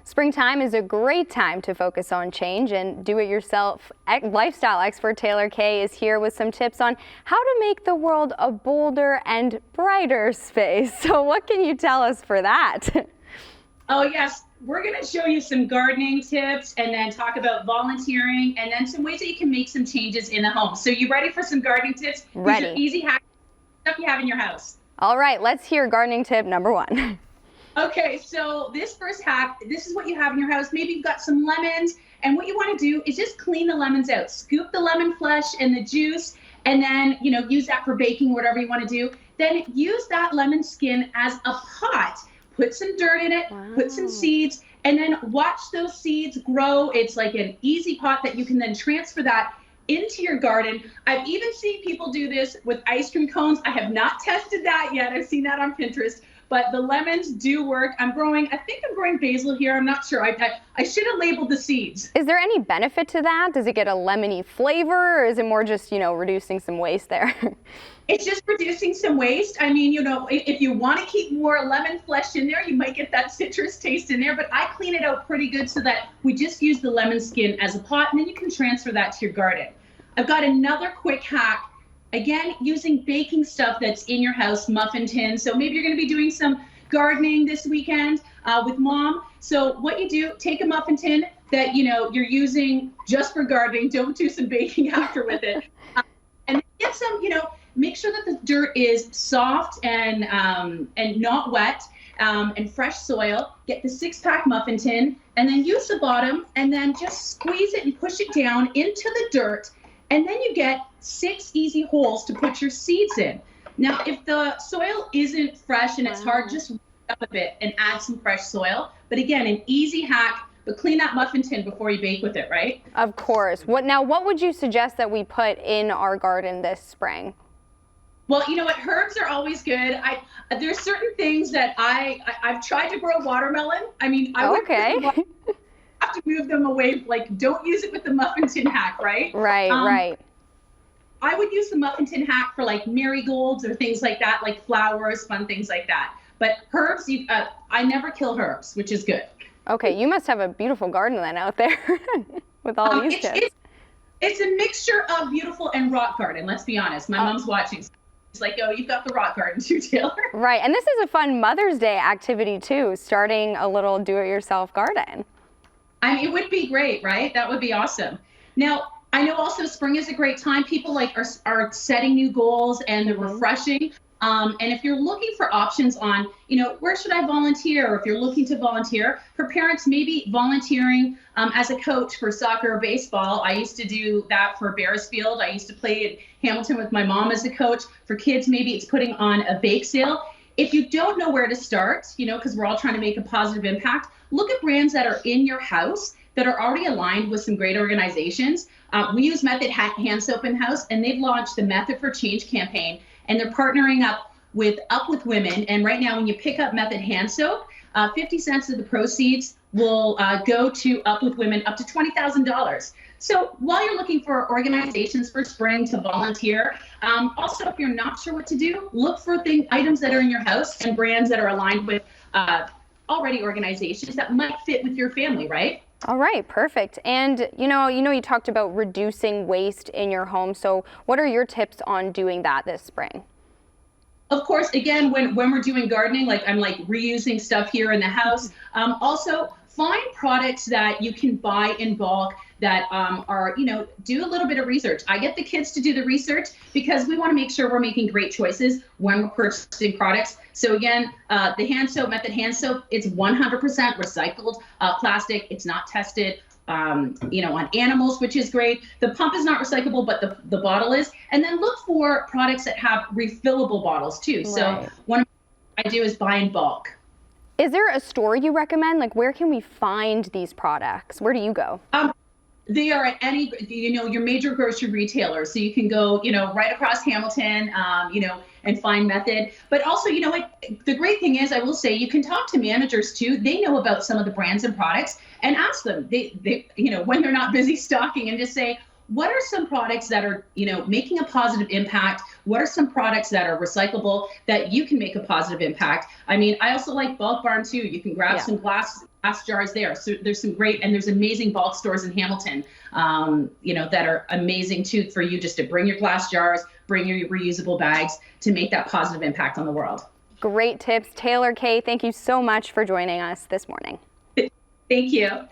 Springtime is a great time to focus on change, and do-it-yourself lifestyle expert Taylor Kaye is here with some tips on how to make the world a bolder and brighter space. So what can you tell us for that? Oh yes, we're going to show you some gardening tips and then talk about volunteering and then some ways that you can make some changes in the home. So you ready for some gardening tips? Ready. These are easy hacks, stuff you have in your house. All right, let's hear gardening tip number one. Okay, so this first hack, this is what you have in your house. Maybe you've got some lemons, and what you want to do is just clean the lemons out. Scoop the lemon flesh and the juice, and then, use that for baking, whatever you want to do. Then use that lemon skin as a pot. Put some dirt in it, Wow. Put some seeds, and then watch those seeds grow. It's like an easy pot that you can then transfer that into your garden. I've even seen people do this with ice cream cones. I have not tested that yet. I've seen that on Pinterest. But the lemons do work. I think I'm growing basil here. I'm not sure. I should have labeled the seeds. Is there any benefit to that? Does it get a lemony flavor, or is it more just, reducing some waste there? It's just reducing some waste. I mean, if you want to keep more lemon flesh in there, you might get that citrus taste in there. But I clean it out pretty good so that we just use the lemon skin as a pot, and then you can transfer that to your garden. I've got another quick hack. Again, using baking stuff that's in your house, muffin tins. So maybe you're going to be doing some gardening this weekend with mom. So what you do, take a muffin tin that you're using just for gardening. Don't do some baking after with it, and get some. Make sure that the dirt is soft and not wet, and fresh soil. Get the 6-pack muffin tin, and then use the bottom, and then just squeeze it and push it down into the dirt. And then you get 6 easy holes to put your seeds in. Now, if the soil isn't fresh and it's hard, just wet up a bit and add some fresh soil. But again, an easy hack, but clean that muffin tin before you bake with it, right? Of course. What would you suggest that we put in our garden this spring? Well, you know what? Herbs are always good. There's certain things that I've tried to grow watermelon. I mean, Okay. have to move them away. Like, don't use it with the muffin tin hack, right? Right. I would use the muffin tin hack for like marigolds or things like that, like flowers, fun things like that. But herbs, I never kill herbs, which is good. Okay, you must have a beautiful garden then out there with all these tips. It's a mixture of beautiful and rock garden. Let's be honest. My mom's watching. It's like, oh, you've got the rock garden too, Taylor. Right, and this is a fun Mother's Day activity too, starting a little do-it-yourself garden. I mean, it would be great, right? That would be awesome. Now, I know also spring is a great time. People are setting new goals and they're refreshing. And if you're looking for options on, where should I volunteer? Or if you're looking to volunteer, for parents, maybe volunteering as a coach for soccer or baseball. I used to do that for Bearsfield. I used to play at Hamilton with my mom as a coach. For kids, maybe it's putting on a bake sale. If you don't know where to start, because we're all trying to make a positive impact, look at brands that are in your house that are already aligned with some great organizations. We use Method Hand Soap in-house, and they've launched the Method for Change campaign, and they're partnering up with Women. And right now, when you pick up Method Hand Soap, 50 cents of the proceeds will go to Up With Women, up to $20,000. So while you're looking for organizations for spring to volunteer, also if you're not sure what to do, look for items that are in your house and brands that are aligned with already organizations that might fit with your family, right? All right, perfect. And you talked about reducing waste in your home. So what are your tips on doing that this spring? Of course, again, when we're doing gardening, I'm reusing stuff here in the house. Also, find products that you can buy in bulk that are, do a little bit of research. I get the kids to do the research because we want to make sure we're making great choices when we're purchasing products. So again, the hand soap, Method Hand Soap, it's 100% recycled plastic. It's not tested, on animals, which is great. The pump is not recyclable, but the bottle is. And then look for products that have refillable bottles too. Right. So one of I do is buy in bulk. Is there a store you recommend? Where can we find these products? Where do you go? They are at any, your major grocery retailers. So you can go, right across Hamilton, and find Method. But also, the great thing is, I will say, you can talk to managers too. They know about some of the brands and products and ask them, they when they're not busy stocking, and just say, what are some products that are, making a positive impact? What are some products that are recyclable that you can make a positive impact? I mean, I also like Bulk Barn too. You can grab some glass glass jars there. So there's some great, and there's amazing bulk stores in Hamilton, that are amazing too for you just to bring your glass jars, bring your reusable bags to make that positive impact on the world. Great tips. Taylor Kaye, thank you so much for joining us this morning. Thank you.